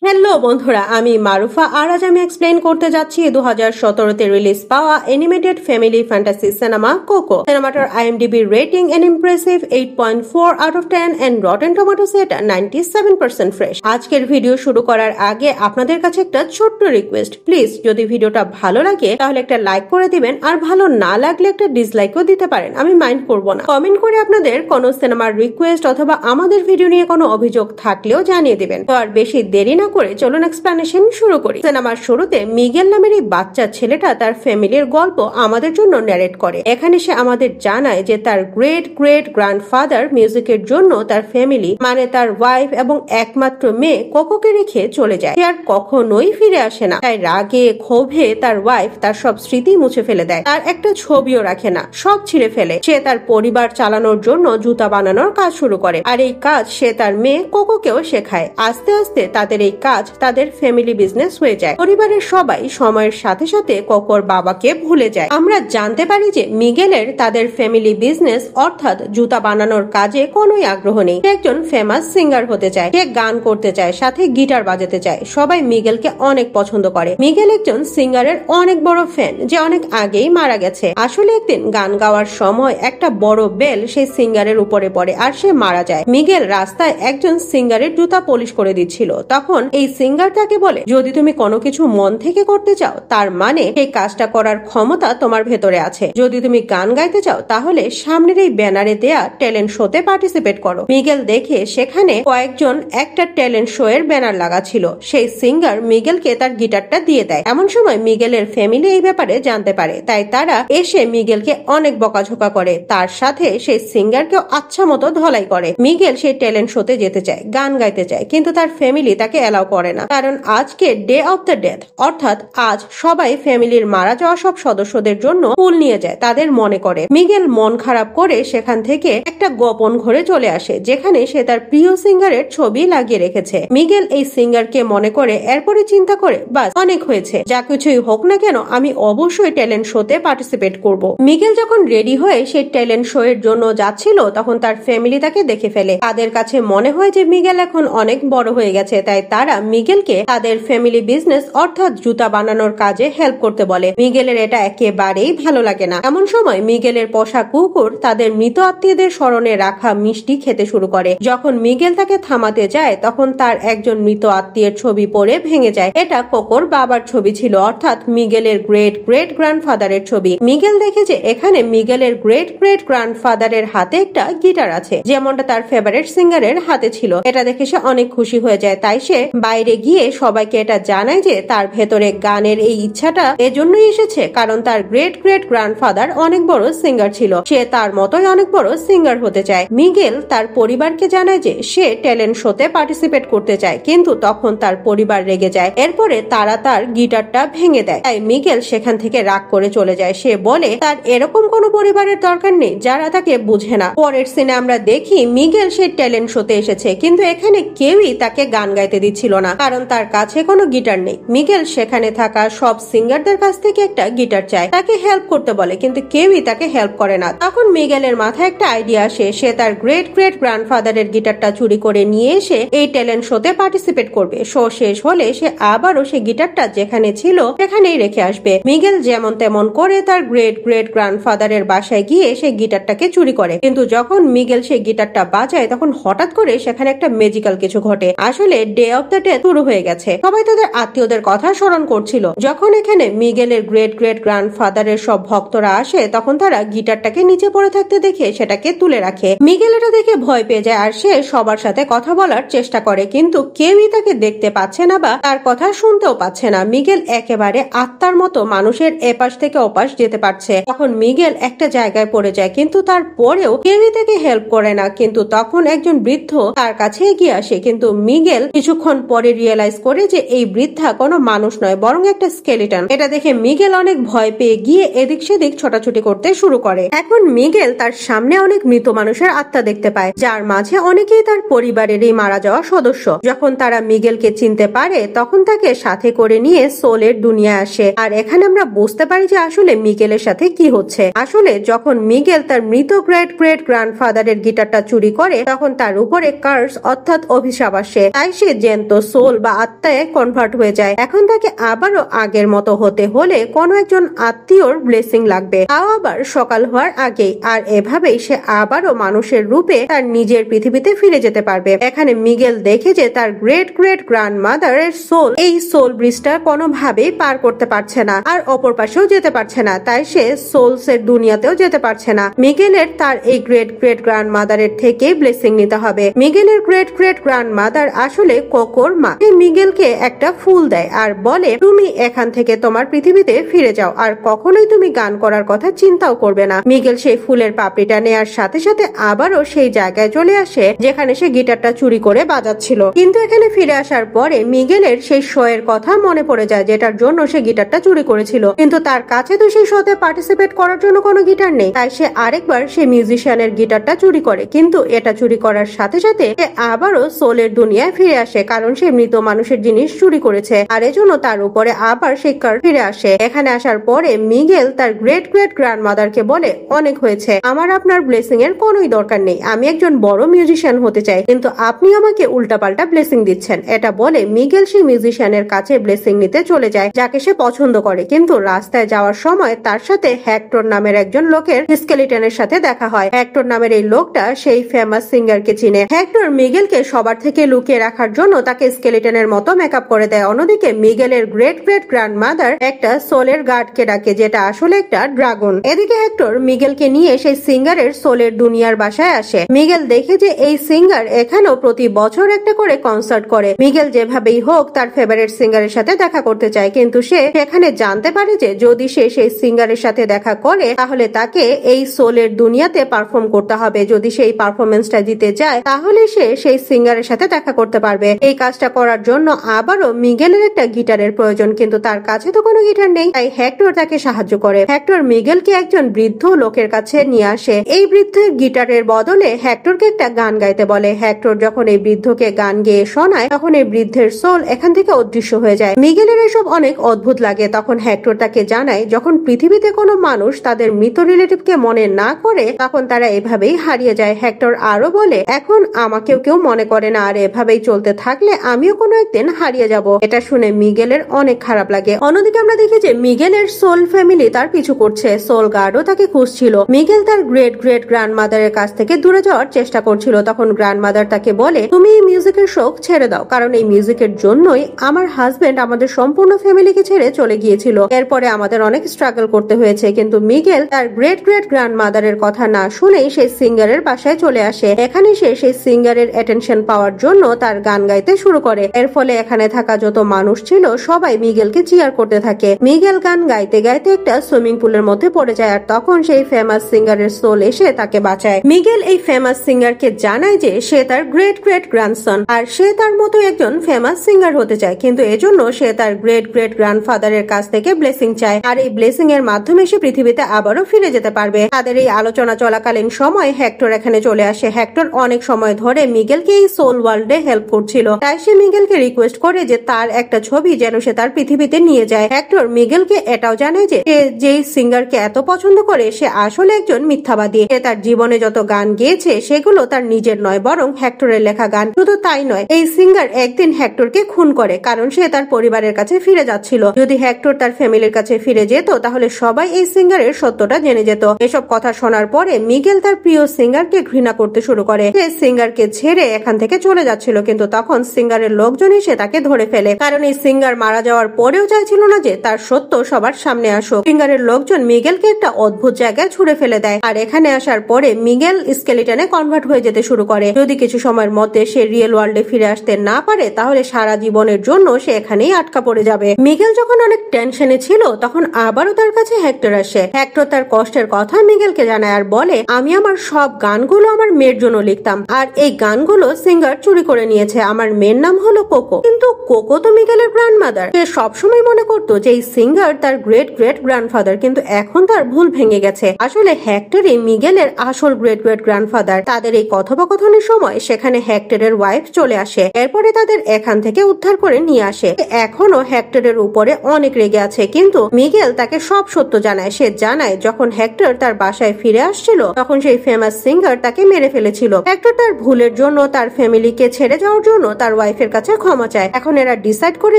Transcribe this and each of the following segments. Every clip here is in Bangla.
হ্যালো বন্ধুরা, আমি মারুফা আর আজ আমি এক্সপ্লেন করতে যাচ্ছি 2017-তে রিলিজ পাওয়া animated family fantasy cinema Coco. সিনেমাটার IMDb rating an impressive 8.4 out of 10 and rotten tomatoes এটা 97% ফ্রেশ। আজকের ভিডিও শুরু করার আগে আপনাদের কাছে একটা ছোট্ট রিকোয়েস্ট, প্লিজ যদি ভিডিওটা ভালো লাগে তাহলে একটা লাইক করে দিবেন, আর ভালো না লাগলে একটা ডিসলাইকও দিতে পারেন, আমি মাইন্ড করব না। কমেন্ট করে আপনাদের কোনো সিনেমার রিকোয়েস্ট অথবা আমাদের ভিডিও নিয়ে কোনো অভিযোগ থাকলেও জানিয়ে দিবেন। তো আর বেশি দেরি না করে চলুন এক্সপ্লেনেশন শুরু করি। সিনেমার শুরুতে মিগেল নামের এই বাচ্চা ছেলেটা তার ফ্যামিলির গল্প আমাদের জন্য ন্যারেট করে। এখানে সে আমাদের জানায় যে তার গ্রেট গ্রেট গ্র্যান্ডফাদার মিউজিকের জন্য তার ফ্যামিলি মানে তার ওয়াইফ এবং একমাত্র মেয়ে কোকোকে রেখে চলে যায়। সে আর কখনোই ফিরে আসে না। তাই রাগে ক্ষোভে তার ওয়াইফ তার সব স্মৃতি মুছে ফেলে দেয়, তার একটা ছবিও রাখে না, সব ছিঁড়ে ফেলে। সে তার পরিবার চালানোর জন্য জুতা বানানোর কাজ শুরু করে, আর এই কাজ সে তার মেয়ে কোকোকেও শেখায়। আস্তে আস্তে তাদের এই কাজ তাদের ফ্যামিলি বিজনেস হয়ে যায়। পরিবারের সবাই সময়ের সাথে সাথে কোকোর বাবাকে ভুলে যায়। আমরা জানতে পারি যে মিগেলের তাদের ফ্যামিলি বিজনেস অর্থাৎ জুতা বানানোর কাজে কোনোই আগ্রহ নেই। সে একজন ফেমাস সিঙ্গার হতে চায়, সে গান করতে চায়, সাথে গিটার বাজাতে চায়। সবাই মিগেলকে অনেক পছন্দ করে। মিগেল একজন সিঙ্গারের অনেক বড় ফ্যান, যে অনেক আগেই মারা গেছে। আসলে একদিন গান গাওয়ার সময় একটা বড় বেল সেই সিঙ্গারের উপরে পড়ে আর সে মারা যায়। মিগেল রাস্তায় একজন সিঙ্গারের জুতা পলিশ করে দিচ্ছিল, তখন এই সিঙ্গার তাকে বলে, যদি তুমি কোনো কিছু মন থেকে করতে চাও তার মানে সেই কাজটা করার ক্ষমতা তোমার ভেতরে আছে। যদি তুমি গান গাইতে চাও তাহলে সামনের এই ব্যানারে দেয়া ট্যালেন্ট শোতে পার্টিসিপেট করো। মিগেল দেখে সেখানে কয়েকজন একটা ট্যালেন্ট শো এর ব্যানার লাগা ছিল। সেই সিঙ্গার মিগেলকে তার গিটারটা দিয়ে দেয়। এমন সময় মিগেলের ফ্যামিলি এই ব্যাপারে জানতে পারে, তাই তারা এসে মিগেলকে অনেক বকাঝোকা করে। তার সাথে সেই সিঙ্গারকেও আচ্ছা মতো ধলাই করে। মিগেল সেই ট্যালেন্ট শোতে যেতে চায়, গান গাইতে চায়, কিন্তু তার ফ্যামিলি তাকে এলাও করে না, কারণ আজকে ডে অফ দ্য ডেথ, অর্থাৎ আজ সবাই ফ্যামিলির মারা যাওয়া সব সদস্যদের জন্য ফুল নিয়ে যায় তাদের মনে করে। মিগেল মন খারাপ করে সেখান থেকে একটা গোপন ঘরে চলে আসে, যেখানে সে তার প্রিয় সিঙ্গারের ছবি লাগিয়ে রেখেছে। মিগেল এই সিঙ্গারকে মনে করে, এরপরে চিন্তা করে, বাস অনেক হয়েছে, যা কিছুই হোক না কেন আমি অবশ্যই ট্যালেন্ট শোতে পার্টিসিপেট করব। মিগেল যখন রেডি হয়ে সেই ট্যালেন্ট শো এর জন্য যাচ্ছিল তখন তার ফ্যামিলি তাকে দেখে ফেলে। তাদের কাছে মনে হয় যে মিগেল এখন অনেক বড় হয়ে গেছে, তাই তারা মিগেলকে তাদের ফ্যামিলি বিজনেস অর্থাৎ জুতা বানানোর কাজে হেল্প করতে বলে। মিগেলের এটা একেবারেই ভালো লাগে না। এমন সময় মিগেলের পোষা কুকুর তাদের মৃত আত্মীয়দের স্মরণে রাখা মিষ্টি খেতে শুরু করে। যখন মিগেল তাকে থামাতে যায় তখন তার একজন মৃত আত্মীয়ের ছবি পড়ে ভেঙে যায়। এটা কোকোর বাবার ছবি ছিল, অর্থাৎ মিগেলের গ্রেট গ্রেট গ্র্যান্ডফাদারের ছবি। মিগেল দেখে যে এখানে মিগেলের গ্রেট গ্রেট গ্র্যান্ডফাদারের হাতে একটা গিটার আছে, যেমনটা তার ফেভারিট সিঙ্গারের হাতে ছিল। এটা দেখে সে অনেক খুশি হয়ে যায়। তাই সে বাইরে গিয়ে সবাইকে এটা জানায় যে তার ভেতরে গানের এই ইচ্ছাটা এজন্যই এসেছে কারণ তার গ্রেট গ্রেট গ্র্যান্ডফাদার অনেক বড় সিঙ্গার ছিল, সে তার মতোই অনেক বড় সিঙ্গার হতে চায়। মিগেল তার পরিবারকে জানায় যে সে ট্যালেন্ট শোতে পার্টিসিপেট করতে চায়, কিন্তু তখন তার পরিবার রেগে যায়। এরপরে তারা তার গিটারটা ভেঙে দেয়। তাই মিগেল সেখান থেকে রাগ করে চলে যায়। সে বলে তার এরকম কোনো পরিবারের দরকার নেই যারা তাকে বুঝে না। পরের সিনে আমরা দেখি মিগেল সে ট্যালেন্ট শোতে এসেছে, কিন্তু এখানে কেউই তাকে গান গাইতে দিচ্ছিল না, কারণ তার কাছে কোনো গিটার নেই। মিগেল সেখানে থাকা সব সিঙ্গারদের কাছ থেকে একটা গিটার চায়, তাকে হেল্প করতে বলে, কিন্তু কেউই তাকে হেল্প করে না। তখন মিগেলের মাথায় একটা আইডিয়া আসে, সে তার গ্রেট গ্রেট গ্র্যান্ডফাদারের গিটারটা চুরি করে নিয়ে এসে এই ট্যালেন্ট শোতে পার্টিসিপেট করবে। শো শেষ হলে সে আবারও সে গিটারটা যেখানে ছিল সেখানেই রেখে আসবে। মিগেল যেমন তেমন করে তার গ্রেট গ্রেট গ্র্যান্ডফাদারের বাসায় গিয়ে সে গিটারটাকে চুরি করে, কিন্তু যখন মিগেল সেই গিটারটা বাজায় তখন হঠাৎ করে সেখানে একটা ম্যাজিক্যাল কিছু ঘটে। আসলে ডে অফ দ্য ডেথ শুরু হয়ে গেছে। সবাই তাদের আত্মীয়দের কথা স্মরণ করছিল। যখন এখানে মিগেলের গ্রেট গ্রেট গ্র্যান্ডফাদারের সব ভক্তরা আসে তখন তারা গিটারটাকে নিচে পড়ে থাকতে দেখে সেটাকে তুলে রাখে। মিগেল এটা দেখে ভয় পেয়ে যায় আর সে সবার সাথে কথা বলার চেষ্টা করে, কিন্তু কেউই তাকে দেখতে পাচ্ছে না বা তার কথা শুনতেও পাচ্ছে না। মিগেল একেবারে আত্মার মতো মানুষের এপাশ থেকে ওপাশ যেতে পারছে। তখন মিগেল একটা জায়গায় পড়ে যায়, কিন্তু তারপরেও কেউই তাকে হেল্প করে না। কিন্তু তখন একজন বৃদ্ধ তার কাছে এগিয়ে আসে, কিন্তু মিগেল কিছুক্ষণ পরে রিয়েলাইজ করে যে এই বৃদ্ধা কোনো মানুষ নয়, বরং একটা স্কেলিটন। এটা দেখে মিগেল অনেক ভয় পেয়ে গিয়ে এদিক সেদিক ছোটাছুটি করতে শুরু করে। এখন মিগেল তার সামনে অনেক মৃত মানুষের আত্মা দেখতে পায়, যার মাঝে অনেকেই তার পরিবারেরই মারা যাওয়া সদস্য। যখন তারা মিগেলকে চিনতে পারে তখন তাকে সাথে করে নিয়ে সোলের দুনিয়ায় আসে। আর এখানে আমরা বুঝতে পারি যে আসলে মিগেলের সাথে কি হচ্ছে। আসলে যখন মিগেল তার মৃত গ্রেট গ্রেট গ্র্যান্ডফাদারের গিটারটা চুরি করে তখন তার উপরে কার্স অর্থাৎ অভিশাপ আসে। তাই সে জ্যান্ত তো সোল বা আত্মায় কনভার্ট হয়ে যায়। এখন তাকে আবারও আগের মতো হতে হলে কোনো একজন আত্মীয়র ব্লেসিং লাগবে, তাও আবার সকাল হওয়ার আগেই। আর এভাবেই সে আবারও মানুষের রূপে তার নিজের পৃথিবীতে ফিরে যেতে পারবে। এখানে মিগেল দেখে যে তার গ্রেট গ্রেট গ্র্যান্ডমাদারের সোল এই সোল ব্রিজটা কোনোভাবেই পার করতে পারছে না, আর অপর পাশেও যেতে পারছে না, তাই সে সোলস এর দুনিয়াতেও যেতে পারছে না। মিগেলের তার এই গ্রেট গ্রেট গ্র্যান্ডমাদারের থেকে ব্লেসিং নিতে হবে। মিগেলের গ্রেট গ্রেট গ্র্যান্ডমাদার আসলে কোকোর মা। মিগেলকে একটা ফুল দেয় আর বলে, তুমি এখান থেকে তোমার পৃথিবীতে ফিরে যাও, আর কখনোই তুমি গান করার কথা চিন্তাও করবে না। মিগেল সেই ফুলের পাপড়িটা নেয়ার সাথে সাথে আবারও সেই জায়গায় চলে আসে যেখানে সে গিটারটা চুরি করে বাজাচ্ছিল। কিন্তু এখানে ফিরে আসার পরে মিগেলের সেই শো এর কথা মনে পড়ে যায়, যেটার জন্য সে গিটারটা চুরি করেছিল। কিন্তু তার কাছে তো সেই শোতে পার্টিসিপেট করার জন্য কোনো গিটার নেই, তাই সে আরেকবার সেই মিউজিশিয়ানের গিটারটা চুরি করে। কিন্তু এটা চুরি করার সাথে সাথে সে আবারও সোলের দুনিয়ায় ফিরে আসে, কারণ সে মৃত মানুষের জিনিস চুরি করেছে, আর এজন্য তার উপরে আবার সেই কার্ড ফিরে আসে। এখানে আসার পরে মিগেল তার গ্রেট গ্রেট গ্র্যান্ডমাদারকে বলে, অনেক হয়েছে, আমার আপনার ব্লেসিং এর কোনোই দরকার নেই, আমি একজন বড় মিউজিশিয়ান হতে চাই, কিন্তু আপনি আমাকে উল্টাপাল্টা ব্লেসিং দিচ্ছেন। এটা বলে মিগেল সেই মিউজিশিয়ানের কাছে ব্লেসিং নিতে চলে যায়, যাকে সে পছন্দ করে। কিন্তু রাস্তায় যাওয়ার সময় তার সাথে হেক্টর নামের একজন লোকের স্কেলিটনের সাথে দেখা হয়। হেক্টর নামের এই লোকটা সেই ফেমাস সিঙ্গারকে চিনে। হেক্টর মিগেলকে সবার থেকে লুকিয়ে রাখার জন্য তাকে স্কেলিটনের মতো মেকআপ করে দেয়। অন্যদিকে মিগেলের গ্রেট গ্রেট গ্র্যান্ডমাদার একটা সোলের গার্ডকে ডাকে, যেটা আসলে একটা ড্রাগন। এদিকে হেক্টর মিগেলকে নিয়ে সেই সিঙ্গারের সোলের দুনিয়ার বাসায় আসে। মিগেল দেখে যে এই সিঙ্গার এখানেও প্রতি বছর একটা করে কনসার্ট করে। মিগেল যেভাবেই হোক তার ফেভারিট সিঙ্গারের সাথে দেখা করতে চায়, কিন্তু সে সেখানে জানতে পারে যে যদি সে সেই সিঙ্গারের সাথে দেখা করে তাহলে তাকে এই সোলের দুনিয়াতে পারফর্ম করতে হবে। যদি সেই পারফরমেন্সটা দিতে যায় তাহলে সে সেই সিঙ্গারের সাথে দেখা করতে পারবে। এই কাজটা করার জন্য আবারও মিগেলের একটা গিটারের প্রয়োজন, কিন্তু তার কাছে তো কোনো গিটার নেই, তাই হেক্টর তাকে সাহায্য করে। হেক্টর মিগেলকে একজন বৃদ্ধ লোকের কাছে নিয়ে আসে। এই বৃদ্ধের গিটারের বদলে হেক্টরকে একটা গান গাইতে বলে। হেক্টর যখন এই বৃদ্ধকে গান গেয়ে শোনায় তখন এই বৃদ্ধের সোল এখান থেকে অদৃশ্য হয়ে যায়। মিগেলের এসব অনেক অদ্ভুত লাগে। তখন হেক্টর তাকে জানায়, যখন পৃথিবীতে কোনো মানুষ তাদের মৃত রিলেটিভকে মনে না করে তখন তারা এভাবেই হারিয়ে যায়। হেক্টর আরো বলে, এখন আমাকেও কেউ মনে করে না, আর এভাবেই চলতে থাকলে আমিও কোনো একদিন হারিয়ে যাব। এটা শুনে মিগেলের অনেক খারাপ লাগে। অন্যদিকে আমরা দেখি যে মিগেলের সোল ফ্যামিলি তার পিছু করছে। সোল গার্ডও তাকে খুঁজছিল। মিগেল তার গ্রেট গ্রেট গ্র্যান্ডমাদারের কাছ থেকে দূরে যাওয়ার চেষ্টা করছিল। তখন গ্র্যান্ডমাদার তাকে বলে, তুমি এই মিউজিকের শোক ছেড়ে দাও, কারণ এই মিউজিকের জন্যই আমার হাজবেন্ড আমাদের সম্পূর্ণ ফ্যামিলিকে ছেড়ে চলে গিয়েছিল। এরপরে আমাদের অনেক স্ট্রাগল করতে হয়েছে। কিন্তু মিগেল তার গ্রেট গ্রেট গ্র্যান্ডমাদারের কথা না শুনেই সেই সিঙ্গারের বাসায় চলে আসে। এখানে সে সেই সিঙ্গারের অ্যাটেনশন পাওয়ার জন্য তার গান গাইতে শুরু করে। এর ফলে এখানে থাকা যত মানুষ ছিল সবাই মিগেলকে চিয়ার করতে থাকে। মিগেল গান গাইতে গাইতে একটা সুইমিং পুলের মধ্যে পড়ে যায়, আর তখন সেই ফেমাস সিঙ্গারের সোল এসে তাকে বাঁচায়। মিগেল এই ফেমাস সিঙ্গারকে জানায় যে সে তার গ্রেট গ্রেট গ্র্যান্ডসন, আর সে তার মতো একজন ফেমাস সিঙ্গার হতে চায়, কিন্তু এজন্য সে তার গ্রেট গ্রেট গ্র্যান্ডফাদারের কাছ থেকে ব্লেসিং চায়, আর এই ব্লেসিং এর মাধ্যমে সে পৃথিবীতে আবারও ফিরে যেতে পারবে। তাদের এই আলোচনা চলাকালীন সময় হেক্টর এখানে চলে আসে। হেক্টর অনেক সময় ধরে মিগেলকে এই সোল ওয়ার্ল্ডে হেল্প করছিল, তাই সে মিগেলকে রিকোয়েস্ট করে যে তার একটা ছবি যেন সে তার পৃথিবীতে নিয়ে যায়। হেক্টর মিগেলকে এটাও জানায় যে সে যেই সিঙ্গারকে এত পছন্দ করে সে আসলে একজন মিথ্যাবাদী। সে তার জীবনে যত গান গেয়েছে সেগুলো তার নিজের নয়, বরং হেক্টরের লেখা গান। শুধু তাই নয়, এই সিঙ্গার একদিন হেক্টরকে খুন করে, কারণ সে তার পরিবারের কাছে ফিরে যাচ্ছিল। যদি হেক্টর তার ফ্যামিলির কাছে ফিরে যেত তাহলে সবাই এই সিঙ্গারের সত্যটা জেনে যেত। এসব কথা শোনার পরে মিগেল তার প্রিয় সিঙ্গারকে ঘৃণা করতে শুরু করে। সে সিঙ্গারকে ছেড়ে এখান থেকে চলে যাচ্ছিল, কিন্তু তখন সিঙ্গারের লোকজন এসে তাকে ধরে ফেলে, কারণ এই সিঙ্গার মারা যাওয়ার পরেও চাইছিল না যে তার সত্য সবার সামনে আসুক। সিঙ্গারের লোকজন মিগেলকে একটা অদ্ভুত জায়গায় ছুড়ে ফেলে দেয়, আর এখানে আসার পরে মিগেল স্কেলিটনে কনভার্ট হয়ে যেতে শুরু করে। যদি কিছু সময়ের মধ্যে সে রিয়েল ওয়ার্ল্ডে ফিরে আসতে না পারে তাহলে সারা জীবনের জন্য সে এখানেই আটকা পড়ে যাবে। মিগেল যখন অনেক টেনশনে ছিল তখন আবারও তার কাছে হেক্টর আসে। হেক্টর তার কষ্টের কথা মিগেলকে জানায় আর বলে, আমি আমার সব গানগুলো আমার মেয়ের জন্য লিখতাম, আর এই গানগুলো সিঙ্গার চুরি করে নিয়েছে। আমার মেয়ের নাম হলো কোকো। কিন্তু কোকো তো মিগেলের গ্র্যান্ডমাদার। সে সবসময় মনে করতো যে এই সিঙ্গার তার গ্রেট গ্রেট গ্র্যান্ডফাদার, কিন্তু এখন তার ভুল ভেঙে গেছে। আসলে হেক্টরই মিগেলের আসল গ্রেট গ্রেট গ্র্যান্ডফাদার। তাদের এই কথোপকথনের সময় সেখানে হেক্টরের ওয়াইফ চলে আসে। এরপরে তাদের এখান থেকে উদ্ধার করে নিয়ে আসে। এখনো হেক্টরের উপরে অনেক রেগে আছে, কিন্তু মিগেল তাকে সব সত্য জানায়। সে জানায় যখন হেক্টর তার বাসায় ফিরে আসছিল তখন সেই ফেমাস সিঙ্গার তাকে মেরে ফেলেছিল। হেক্টর তার ভুলের জন্য, তার ফ্যামিলিকে ছেড়ে যাওয়ার জন্য, তার তার ওয়াইফের কাছে ক্ষমা চায়। এখন এরা ডিসাইড করে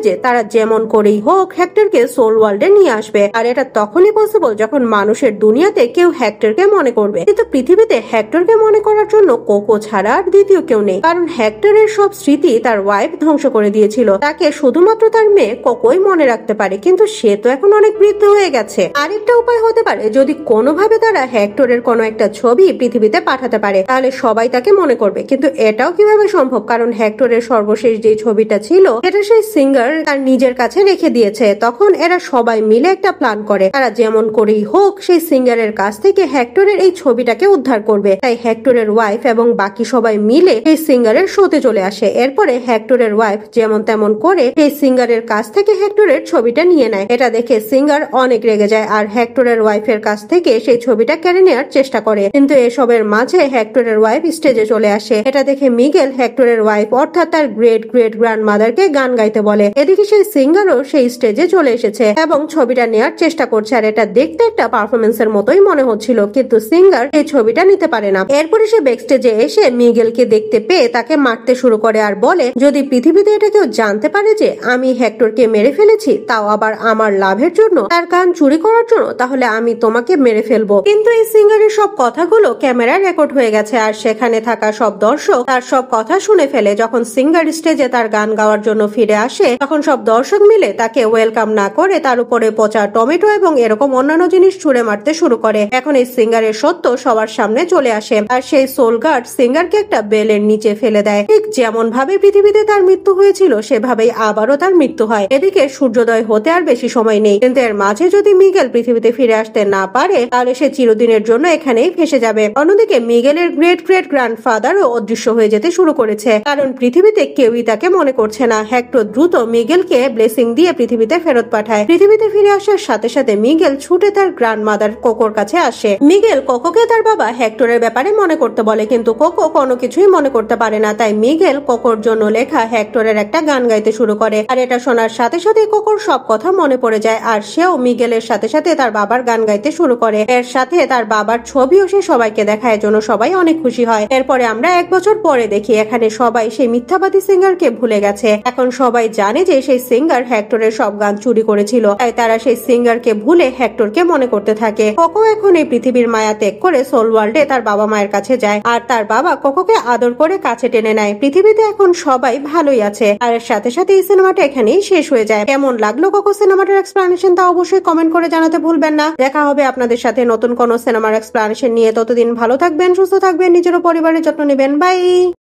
যে তারা যেমন করেই হোক হেক্টরকে সোল ওয়ার্ল্ডে নিয়ে আসবে, আর এটা তখনই পসিবল যখন মানুষের দুনিয়াতে কেউ হেক্টরকে মনে করবে। কিন্তু পৃথিবীতে হেক্টরকে মনে করার জন্য কোকো ছাড়া আর দ্বিতীয় কেউ নেই, কারণ হেক্টরের সব স্মৃতি তার ওয়াইফ ধ্বংস করে দিয়েছিল। তাকে শুধুমাত্র তার মেয়ে কোকোই মনে রাখতে পারে, কিন্তু সে তো এখন অনেক বৃদ্ধ হয়ে গেছে। আরেকটা উপায় হতে পারে যদি কোনোভাবে তারা হেক্টরের কোনো একটা ছবি পৃথিবীতে পাঠাতে পারে, তাহলে সবাই তাকে মনে করবে। কিন্তু এটাও কিভাবে সম্ভব, কারণ হেক্টরের সর্বশেষ যে ছবিটা ছিল এটা সেই সিঙ্গার তার নিজের কাছে রেখে দিয়েছে। তখন এরা সবাই মিলে একটা প্ল্যান করে, তারা যেমন করেই হোক সেই সিঙ্গারের কাছ থেকে হেক্টরের এই ছবিটাকে উদ্ধার করবে। তাই হেক্টরের ওয়াইফ এবং বাকি সবাই মিলে এই সিঙ্গারের শোতে চলে আসে। এরপরে হেক্টরের ওয়াইফ যেমন তেমন করে এই সিঙ্গারের কাছ থেকে হেক্টরের ছবিটা নিয়ে নেয়। এটা দেখে সিঙ্গার অনেক রেগে যায় আর হেক্টরের ওয়াইফের কাছ থেকে সেই ছবিটা কেড়ে নেওয়ার চেষ্টা করে। কিন্তু এসবের মাঝে হেক্টরের ওয়াইফ স্টেজে চলে আসে। এটা দেখে মিগেল হেক্টরের ওয়াইফ অর্থাৎ তার গ্রেট গ্রেট গ্র্যান্ডমাদারকে গান গাইতে বলে। এদিকে সেই সিঙ্গারও সেই স্টেজে চলে এসেছে এবং ছবিটা নেওয়ার চেষ্টা করছে, আর এটা দেখতে একটা পারফরমেন্সের মতোই মনে হচ্ছিল, কিন্তু সিঙ্গার এই ছবিটা নিতে পারে না। এরপরে সে ব্যাকস্টেজে এসে মিগেলকে দেখতে পেয়ে তাকে মারতে শুরু করে আর বলে, যদি পৃথিবীতে এটা কেউ জানতে পারে যে আমি হেক্টরকে মেরে ফেলেছি, তাও আবার আমার লাভের জন্য, তার গান চুরি করার জন্য, তাহলে আমি তোমাকে মেরে ফেলবো। কিন্তু এই সিঙ্গারের সব কথাগুলো ক্যামেরায় রেকর্ড হয়ে গেছে আর সেখানে থাকা সব দর্শক তার সব কথা শুনে ফেলে। যখন সিঙ্গার স্টেজে তার গান গাওয়ার জন্য ফিরে আসে তখন সব দর্শক মিলে তাকে ওয়েলকাম না করে তার উপরে পচা টমেটো এবং এরকম অন্যান্য জিনিস ছুড়ে মারতে শুরু করে। এখন এই সিঙ্গারের সত্য সবার সামনে চলে আসে আর সেই সোল গার্ড সিঙ্গারকে একটা বেলের নিচে ফেলে দেয়। ঠিক যেমন ভাবে পৃথিবীতে তার মৃত্যু হয়েছিল সেভাবেই আবারও তার মৃত্যু হয়। এদিকে সূর্যোদয় হতে আর বেশি সময় নেই, কিন্তু এর মাঝে যদি মিগেল পৃথিবীতে ফিরে আসতে না পারে তাহলে সে চিরদিনের জন্য এখানেই ফেসে যাবে। অন্যদিকে মিগেলের গ্রেট গ্রেট গ্র্যান্ডফাদারও অদৃশ্য হয়ে যেতে শুরু করেছে, কারণ পৃথিবীতে কেউই তাকে মনে করছে না। হেক্টর দ্রুত মিগেলকে ব্লেসিং দিয়ে পৃথিবীতে ফেরত পাঠায়। পৃথিবীতে ফিরে আসার সাথে সাথে মিগেল ছুটে তার গ্র্যান্ডমাদার কোকোর কাছে আসে। মিগেল কোকোকে তার বাবা হেক্টরের ব্যাপারে মনে করতে বলে, কিন্তু কোকো কোনো কিছুই মনে করতে পারে না। তাই মিগেল কোকোর জন্য লেখা হেক্টরের একটা গান গাইতে শুরু করে, আর এটা শোনার সাথে সাথে কোকোর সব কথা মনে পড়ে যায় আর সেও মিগেলের সাথে সাথে তার বাবার গান গাইতে শুরু করে। এর সাথে তার বাবার ছবিও সে সবাইকে দেখায়, জন্য সবাই অনেক খুশি হয়। এরপরে আমরা 1 বছর পরে দেখি এখানে সবাই সেই মিথ্যাবাদী সিঙ্গারকে ভুলে গেছে। এখন সবাই জানে যে সেই সিঙ্গার হেক্টরের সব গান চুরি করেছিল, তাই তারা সেই সিঙ্গারকে ভুলে হেক্টরকে মনে করতে থাকে। কোকো এখন এই পৃথিবীর মায়া ত্যাগ করে সোল ওয়ার্ল্ডে তার বাবা মায়ের কাছে যায় আর তার বাবা কোকোকে আদর করে কাছে টেনে নেয়। পৃথিবীতে এখন সবাই ভালোই আছে আর এর সাথে সাথে এই সিনেমাটা এখানেই শেষ হয়ে যায়। কেমন লাগলো কোকো সিনেমাটার এক্সপ্লানেশন তা অবশ্যই কমেন্ট করে জানাতে ভুলবেন না। দেখা হবে আপনাদের সাথে নতুন কোন সিনেমার এক্সপ্লানেশন নিয়ে। ততদিন ভালো থাকবেন, সুস্থ থাকবেন, নিজের ও পরিবারের যত্ন নেবেন। বাই।